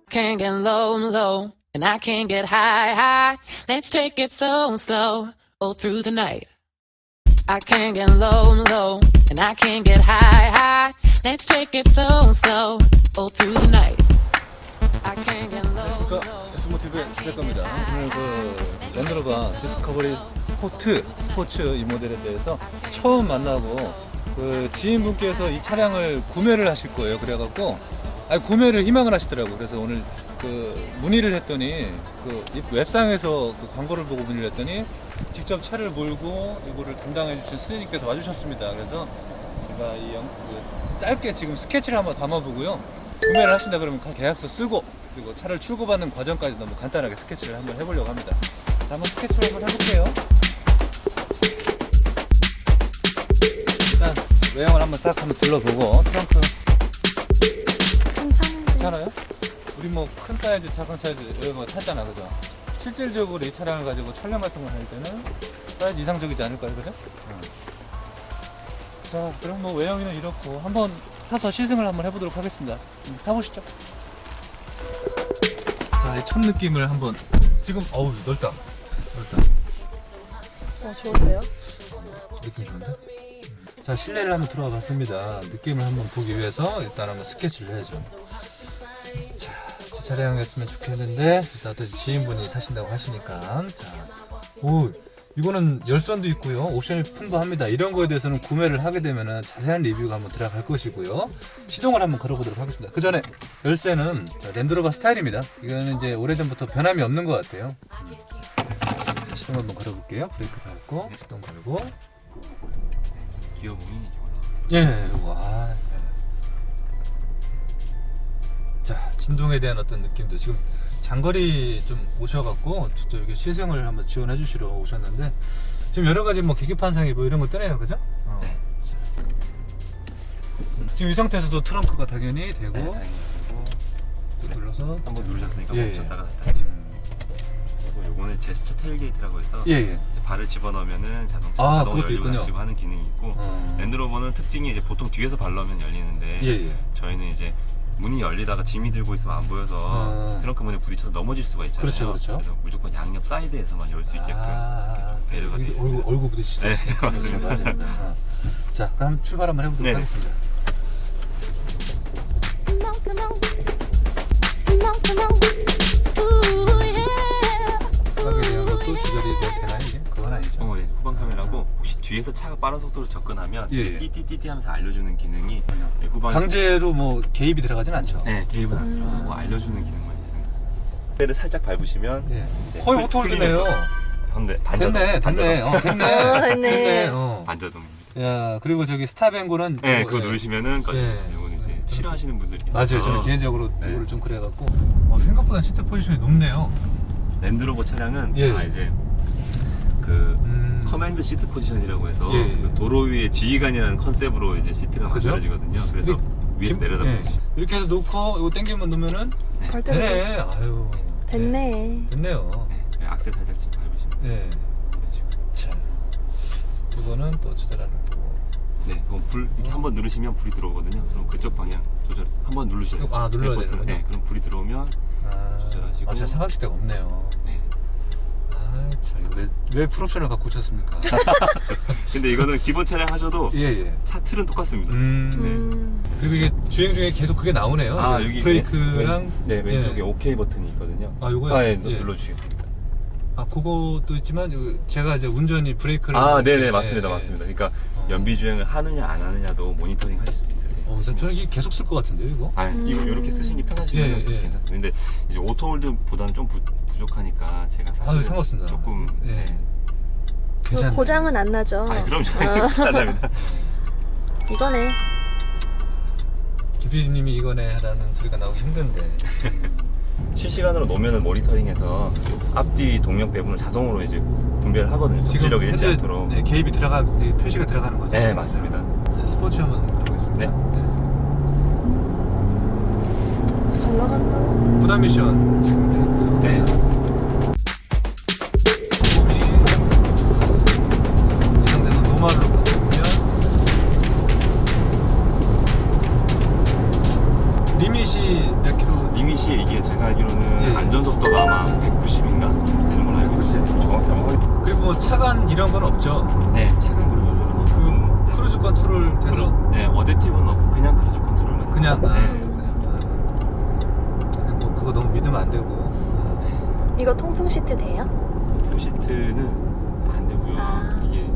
Can't get low, low, and I can't get high, high. Let's take it slow, slow, all through the night. I can't get low, low, and I can't get high, high. Let's take it slow, slow, all through the night. I can't get low, 안녕하십니까, S모티브의 시작합니다. 오늘 랜드로버 디스커버리 스포츠 이 모델에 대해서 처음 만나고 지인분께서 이 차량을 구매를 하실 거예요. 그래갖고 구매를 희망을 하시더라고요. 그래서 오늘 문의를 했더니 웹상에서 광고를 보고 문의를 했더니 직접 차를 몰고 이거를 담당해 주신 스님께서 와주셨습니다. 그래서 제가 짧게 지금 스케치를 한번 담아보고요. 구매를 하신다 그러면 계약서 쓰고 그리고 차를 출고받는 과정까지 너무 간단하게 스케치를 한번 해보려고 합니다. 자, 한번 스케치를 한번 해볼게요. 일단 외형을 한번 싹 한번 둘러보고 트렁크 괜찮아요? 우리 큰 사이즈, 작은 사이즈 이런 거 탔잖아, 그죠? 실질적으로 이 차량을 가지고 촬영 같은 걸 할 때는 사이즈 이상적이지 않을까요, 그죠? 자, 그럼 외형이는 이렇고 한번 타서 시승을 한번 해보도록 하겠습니다. 타보시죠. 자, 이 첫 느낌을 한번 지금 어우 넓다. 좋은데요? 느낌 좋은데? 자, 실내를 한번 들어가 봤습니다. 느낌을 한번 보기 위해서 일단 한번 스케치를 해야죠. 자, 제 차량이었으면 좋겠는데 일단 지인분이 사신다고 하시니까 자, 오, 이거는 열선도 있고요. 옵션이 풍부합니다. 이런 거에 대해서는 구매를 하게 되면은 자세한 리뷰가 한번 들어갈 것이고요. 시동을 한번 걸어보도록 하겠습니다. 그 전에 열쇠는 랜드로버 스타일입니다. 이거는 이제 오래전부터 변함이 없는 것 같아요. 자, 시동 한번 걸어볼게요. 브레이크 밟고 시동 걸고. 기어봉이 예, 이거 자, 진동에 대한 어떤 느낌도 지금 장거리 좀 오셔갖고 진짜 여기 시승을 한번 지원해 주시러 오셨는데 지금 여러 가지 계기판상에 이런 거 뜨네요, 그죠? 네. 지금 이 상태에서도 트렁크가 당연히 되고 또 눌러서 한번 누르셨으니까 예, 멈췄다가 다시. 그리고 요거는 제스처 테일게이트라고 해서 예. 이제 발을 집어넣으면은 자동차 그것도 열리고 있군요. 닫히고 하는 기능이 있고 랜드로버는 특징이 이제 보통 뒤에서 발라면 열리는데 예. 저희는 이제 문이 열리다가 짐이 들고 있으면 안 보여서 트렁크 문에 부딪혀서 넘어질 수가 있잖아요. 그렇죠. 그래서 무조건 양옆 사이드에서만 열 수 있게끔 배려가 되어 있습니다. 얼굴 부딪히죠. 네, 맞습니다. 자, 그럼 출발 한번 해보도록 네. 하겠습니다. 후방에 대한 것도 조절이 되나요, 이게? 그건 아니죠. 네. 후방 카메라고 혹시 뒤에서 차가 빠른 속도로 접근하면 예. 띠띠띠띠 하면서 알려주는 기능이 후방에 강제로 개입이 들어가진 않죠. 네, 개입은 안 들어가고 알려주는 기능만 있습니다. 배를 살짝 밟으시면 예. 이제 거의 오토홀드네요. 근데 반자동. 됐네. 됐네. 반자동입니다. 야, 그리고 저기 스탑앤고는 네, 그거 누르시면은 꺼져요. 예. 이거는 이제 싫어하시는 분들이 있어서 맞아요. 저는 개인적으로 네. 그거를 좀 그래갖고 생각보다 시트 포지션이 높네요. 랜드로버 차량은 예. 다 이제 커맨드 시트 포지션이라고 해서 예. 그 도로 위에 지휘관이라는 컨셉으로 이제 시트가 그죠? 만들어지거든요. 그래서 위에서 내려다보듯이. 이렇게 해서 놓고 이거 당기면 놓으면은 갈 때. 되네. 아유. 됐네. 됐네요. 네, 악셀 살짝 밟으시면 네. 이런 식으로. 자, 이거는 또 조절하는 거고. 네, 그럼 불 이렇게 한번 누르시면 불이 들어오거든요. 그럼 그쪽 방향 조절 한번 누르셔야 돼요. 눌러야 버튼을. 되는군요. 네, 그럼 불이 들어오면 조절하시고. 제가 상황시대가 없네요. 네. 참, 이거 왜 풀옵션을 갖고 오셨습니까? 근데 이거는 기본 차량 하셔도 예. 차 틀은 똑같습니다. 그리고 이게 주행 중에 계속 그게 나오네요. 여기 브레이크랑 왼쪽에 OK 버튼이 있거든요. 요거요? 예, 예. 눌러주시겠습니다. 그것도 있지만 제가 이제 운전이 브레이크를 네네 맞습니다. 그러니까 연비 주행을 하느냐 안 하느냐도 모니터링 하실 수 있으세요. 저는 이게 계속 쓸 것 같은데요, 이거? 이거 이렇게 쓰시는 게 편하시면 예. 괜찮습니다. 근데 이제 오토홀드보다는 좀 부족하니까 제가 사실 상관없습니다. 조금 괜찮네. 고장은 안 나죠. 그럼 괜찮답니다. 이거네. 기피디님이 이거네 하라는 소리가 나오기 힘든데. 실시간으로 놓으면은 모니터링해서 앞뒤 동력 배분을 자동으로 이제 분배를 하거든요. 접지력을 잃지 현재, 않도록. 개입이 표시가 들어가는 거죠? 네 맞습니다. 스포츠 한번 가보겠습니다. 잘 나간다. 부담 미션 지금 되고요. 네 맞습니다. 몸이 이 상태에서 노말로 바꾸면 리밋이 몇 킬로? 리밋이 이게 제가 알기로는 예. 안전속도가 아마 190인가 되는 걸로 알고 있어요. 정확히 한번 그리고 뭐 차간 이런 건 없죠. 네, 차간 크루즈 조절은 없고 그 크루즈 컨트롤 돼서 네, 어댑티브는 없고 그냥 크루즈 컨트롤만 그냥 있어요. 그냥 뭐 그거 너무 믿으면 안 되고. 이거 통풍 시트 돼요? 풀시트는 안 되고요. 아. 이게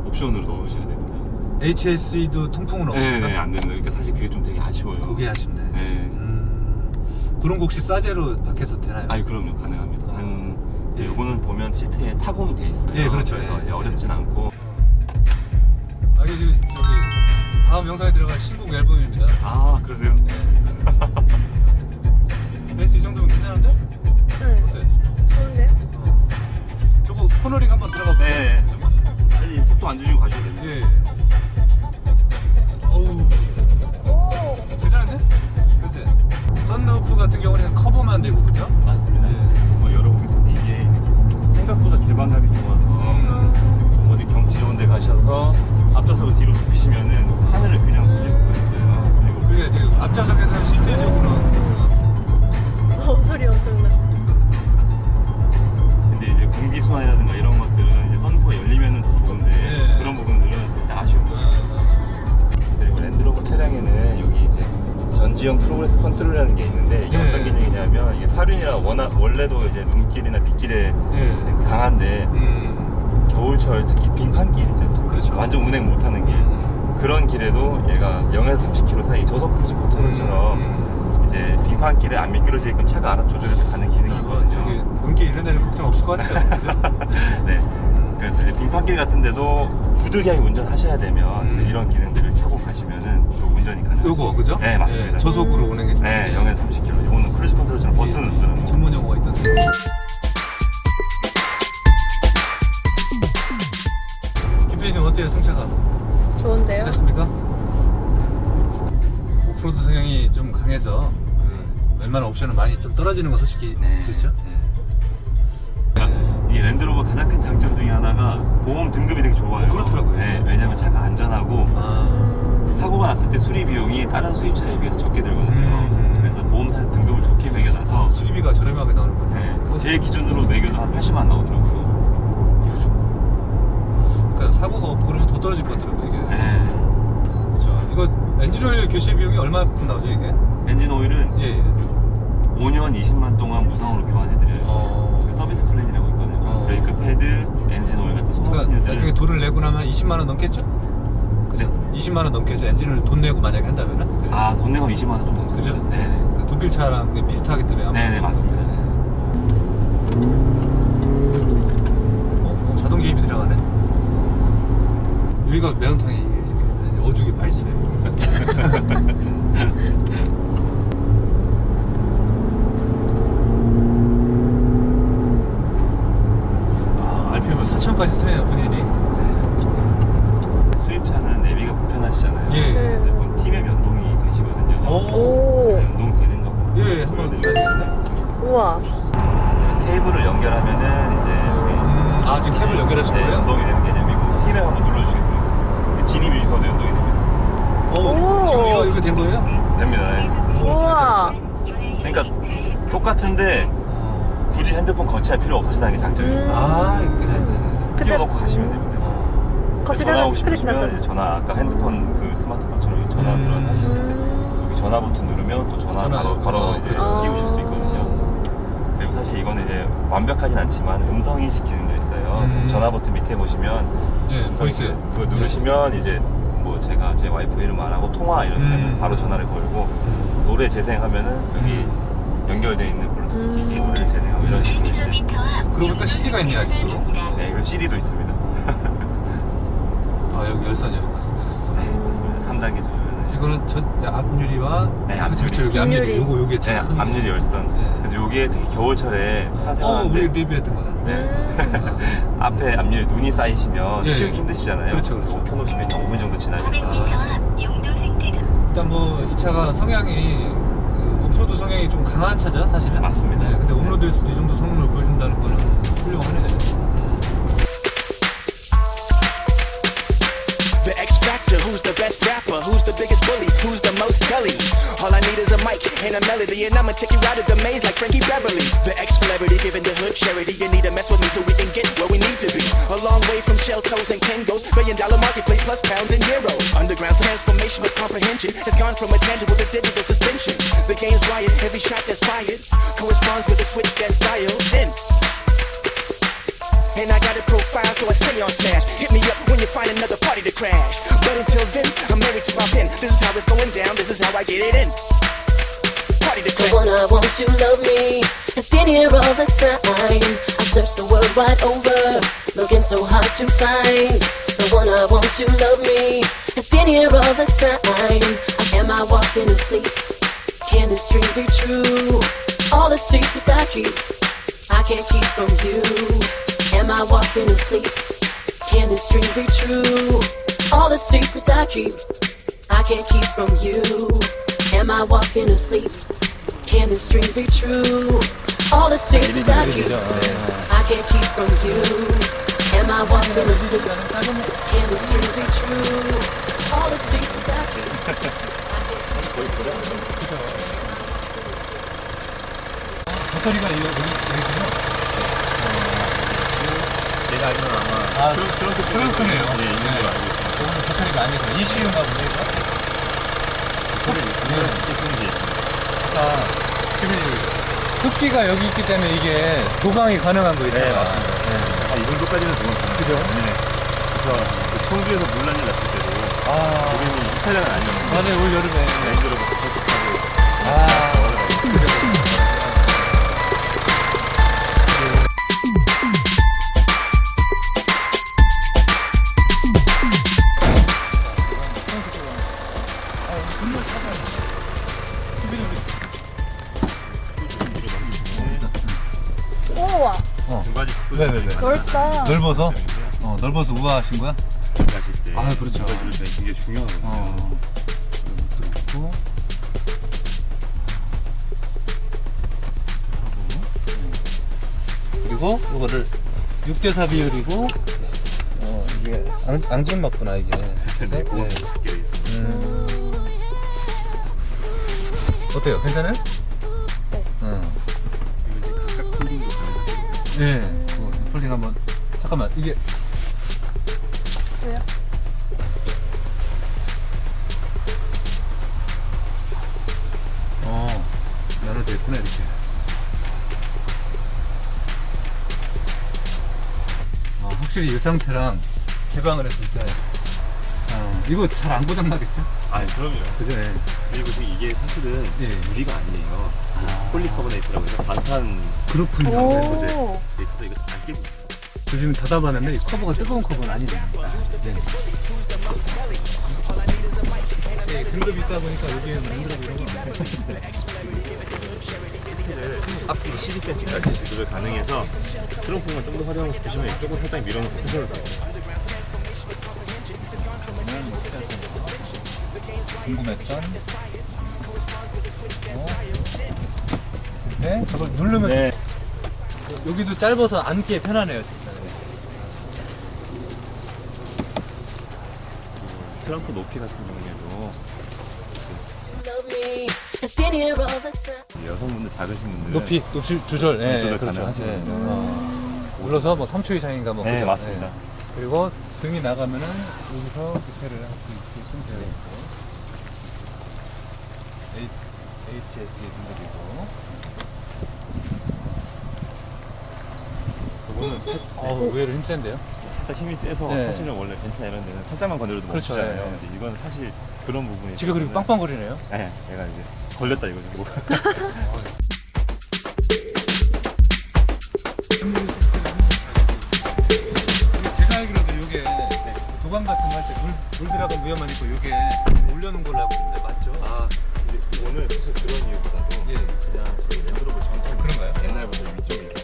옵션으로 넣으셔야 됩니다. HSE도 통풍은 없습니다. 네, 안 됩니다. 그러니까 사실 그게 좀 되게 아쉬워요. 그게 아쉽네. 네. 그런 거 혹시 싸제로 밖에서 되나요? 아니 그럼요, 가능합니다. 한 예. 요거는 보면 시트에 타공이 돼 있어요. 예, 그렇죠. 그래서 예, 예. 어렵진 않고. 아, 이게 지금 저기 다음 영상에 들어갈 신곡 앨범입니다. 아, 그러세요? 베이스 이 정도면 괜찮은데? 응. 어때? 좋은데요? 저거 코너링 한번 들어가 볼까요? 네. 빨리 속도 안 주시고 가셔야 됩니다. 예. 어우, 오. 괜찮은데? 글쎄. 썬루프 같은 경우는 커버만 되고, 그죠? 맞습니다. 예. 한번 열어보겠습니다. 이게 생각보다 개방감이 좋아서 어디 경치 좋은 데 가셔서 앞좌석을 뒤로 눕히시면은 하늘을 그냥 보실 수가 있어요. 그리고 그게 지금 앞좌석에서는 실제적으로 소리 엄청나. 근데 이제 공기 순환이라든가 이런 것들은 이제 썬루프가 열리면은 더 좋은데 예. 그런 부분들은 살짝 아쉬운 거예요. 그리고 랜드로버 차량에는 여기 이제 전지형 프로그레스 컨트롤이라는 게 있는데 이게 예. 어떤 기능이냐면 이게 사륜이라 원래도 이제 눈길이나 빗길에 예. 강한데 겨울철 특히 빙판길 있지 않습니까? 그렇죠. 완전 운행 못하는 길 그런 길에도 얘가 0에서 30km 사이 저속 크루즈 컨트롤처럼 이제 빙판길에 안 미끄러지게끔 차가 알아서 조절해서 가는 기능이 저기 있거든요. 눈길 이런 데는 걱정 없을 것 같아요. 그죠? 네. 그래서 이제 빙판길 같은 데도 부득이하게 운전하셔야 되면 이제 이런 기능들을 켜고 가시면은 또 운전이 가능하죠. 요거 그죠? 네, 맞습니다. 예, 저속으로 운행해 주는 네, 0에서 30km. 이거는 크루즈 컨트롤처럼 버튼을 누르는 거. 전문 용어가 있던데. 김PD님 어때요, 승차가? 좋은데요? 어땠습니까? 오프로드 성향이 좀 강해서 웬만한 옵션은 많이 좀 떨어지는 건 솔직히 네. 그렇죠? 이 랜드로버 가장 큰 장점 중에 하나가 보험 등급이 되게 좋아요. 그렇더라고요. 네, 왜냐면 차가 안전하고 아, 사고가 났을 때 수리 비용이 다른 수입차에 비해서 적게 들거든요. 그래서 보험사에서 등급을 좋게 매겨놔서 수리비가 저렴하게 나오는군요. 네, 그거 제 기준으로 매겨도 한 80만 원 나오더라고요. 그러니까 사고가 없고 그러면 더 떨어질 것 같더라고요, 이게. 네. 그렇죠. 이거 엔진오일 교체 비용이 얼마큼 나오죠, 이게? 엔진 오일은 예, 예. 5년 20만 동안 무상으로 교환해드려요. 그 서비스 플랜이라고 있거든요. 브레이크 패드, 엔진 오일 같은 그러니까 소모품들을 나중에 돈을 내고 나면 20만 원 넘겠죠? 네. 20만 원 넘겠죠? 엔진을 돈 내고 만약에 한다면은? 아, 돈 내고 20만 원 좀 그죠? 넘습니다. 네. 그 독일 차랑 비슷하기 때문에 아마. 네네, 맞습니다. 자동 개입이 들어가네. 여기가 매운탕이 이게 어죽이 맛있어요. 아, RPM을 4,000까지 쓰네요, 본인이. 수입차는 내비가 불편하시잖아요. 예. 그래서 이건 팀의 연동이 되시거든요. 오. 연동되는 거. 예, 한번 보여드리겠네. 우와. 케이블을 연결하면은 이제 여기 아, 지금 케이블 연결하신 네, 거예요? 연동이 되는 개념이고 팀을 한번 눌러주시겠습니까? 진입 유저도 연동이 됩니다. 오. 지금 이거 된 거예요? 됩니다. 네. 우와. 그러니까 똑같은데 굳이 핸드폰 거치할 필요 없으시다는 게 장점이에요. 아, 그래. 끼워놓고 가시면 됩니다. 거치다가 전화하고 스크래치 싶으시면 났잖아. 이제 전화 아까 핸드폰 그 스마트폰처럼 전화 들어가실 수 있어요. 여기 전화 버튼 누르면 또 전화 바로 이제 그렇죠. 끼우실 수 있거든요. 그리고 사실 이거는 이제 완벽하진 않지만 음성 인식 기능도 있어요. 전화 버튼 밑에 보시면 예, 저기 보이스. 그거 누르시면 이제 뭐 제가 제 와이프 이름 안 하고 통화 이렇게 하면 바로 전화를 걸고 노래 재생하면은 여기 연결되어 있는 블루투스 기기 노래를 재생하고 이런 식으로 이제 그러고 보니까 CD가 있네요, 아직도. 네, 그 CD도 있습니다. 아, 여기 열선 여기 맞습니다. 네, 맞습니다. 3단계 조절은 이거는 앞유리와 네, 앞유리. 그렇죠, 여기 앞유리. 뒷유리. 요게 네, 참. 앞유리 열선. 네. 그래서 요게 특히 겨울철에 차 우리 세워놨는데 리뷰했던 거다. 네. 앞에 앞유리 눈이 쌓이시면 예, 치우기 예. 힘드시잖아요. 그렇죠, 그렇죠. 켜놓으시면 이제 5분 정도 지나면 일단 뭐 이 차가 성향이 그 오프로드 성향이 좀 강한 차죠, 사실은. 맞습니다. 네, 근데 온로드에서도 이 정도 성능을 보여준다는 거는 훌륭하네. The X Factor, who's the best rapper, who's the biggest bully, who's the most gully. All I need need is a mic and a melody, and I'ma take you out of the maze like Frankie Beverly. The ex-celebrity giving the hood charity. You need to mess with me so we can get where we need to be. A long way from shell toes and Kangos. $1 billion marketplace plus pounds and euros. Underground transformation with comprehension has gone from a tangible to digital suspension. The game's riot, every shot that's fired corresponds with a switch that's dialed in. And I got a profile, so I stay on smash. Hit me up when you find another party to crash. But until then, I'm married to my pen. This is how it's going down, this is how I get it in. Party to The crash. one I want to love me has been here all the time. I've searched the world wide over, looking so hard to find. The one I want to love me has been here all the time. Am I walking asleep? Can this dream be true? All the secrets I keep, I can't keep from you. Am I walking asleep? Can this dream be true? All the secrets I keep, I can't keep from you. Am I walking asleep? Can this dream be true? All the secrets I keep, I can't keep from you. Am I walking asleep? Can this dream be true? All the secrets I keep, I can't keep from you. 배터리가 여기 있군요. 제가 알기로는 아마 트렁크네요. 네, 있는 걸로 알고 있습니다. 저거는 배터리가 아니고 ECU인가 보네, 이거. 배터리를 이렇게 쓰는 게 있습니다. 아까 흡기가 여기 있기 때문에 이게 도강이 가능한 거예요. 네, 맞습니다. 이 정도까지는 도움 가능. 그죠? 네. 그래서 그 청주에서 물난리 났을 때도 고객님이 이 차량은 아니었는데 맞아요, 올 여름에. 랜드로버 타고 우와, 두 가지 각도로 네네네. 넓다. 넓어서? 넓어서 우아하신 거야? 가실 때 아, 그렇죠. 두 가지로 되게 중요하거든요. 그렇고. 그리고 이거를 6대4 비율이고, 이게 앙증 맞구나, 이게. 그래서, 네. 어때요? 괜찮아요? 네. 각각 폴딩도 가능하시거든요. 네. 폴딩 한번. 잠깐만, 이게. 왜요? 나눠 됐구나, 이렇게. 확실히 이 상태랑 개방을 했을 때, 이거 잘 안 고장나겠죠? 아, 그럼요. 그죠? 네. 그리고 이게 사실은 예. 유리가 아니에요. 폴리카보네이트라고 해서 반탄 그렇군요. 오. 네. 돼 있어서 이거 잘 깨집니다. 요즘 닫아봤는데 이 커버가 뜨거운 커버는 아니네요. 네. 네, 등급이 있다 보니까 여기에는 랜드로버 이런 건 앞뒤로 12cm까지 조절 가능해서 트렁크만 좀 더 활용하고 싶으시면 이쪽은 살짝 밀어놓고 쓰셔도 돼요. 궁금했던 네, 저걸 누르면 네. 여기도 짧아서 앉기에 편하네요, 진짜. 트렁크 높이 같은 경우에도 Love me has been here all the time. 여성분들 작으신 분들 높이 조절, 네, 조절 그렇죠. 가능하시거든요. 눌러서 뭐 3초 이상인가 뭐 네, 그죠? 맞습니다. 네. 그리고 등이 나가면은 여기서 교체를 할 수 있게끔 되어 있고 HSE 등급이고. 의외로 힘센데요? 살짝 힘이 세서 네. 사실은 원래 벤츠나 이런 데는 살짝만 건드려도 그렇죠, 멈추잖아요. 네. 근데 이건 사실 그런 부분이 지가 그리고 있거든요. 빵빵거리네요. 네, 내가 이제 걸렸다 이거죠. 뭐. 제가 알기로도 이게 도감 같은 거 할 때 물 들어가면 위험하니까 이게 올려놓은 걸로 알고 있는데 맞죠? 아, 근데 오늘 사실 그런 이유보다도 예. 그냥 저희 랜드로버 전통 그런가요? 옛날부터 위쪽에 이렇게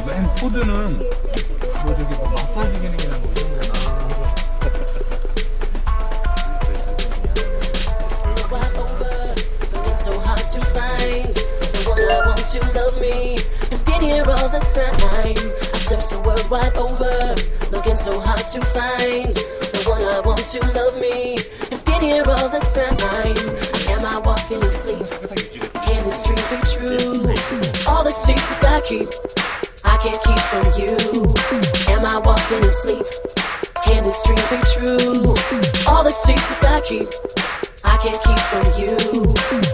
맨 코드는 뭐 저기 뭐 마사지 기능이나 뭐 이런 거나 Wide over, looking so hard to find. The one I want to love me has been here all the time. I've searched the world wide over, looking so hard to find. The one I want to love me been here all the time. Am I walking in sleep? Can this dream be true? All the secrets I keep, I can't keep from you. Am I walking in sleep? Can this dream be true? All the secrets I keep, I can't keep from you.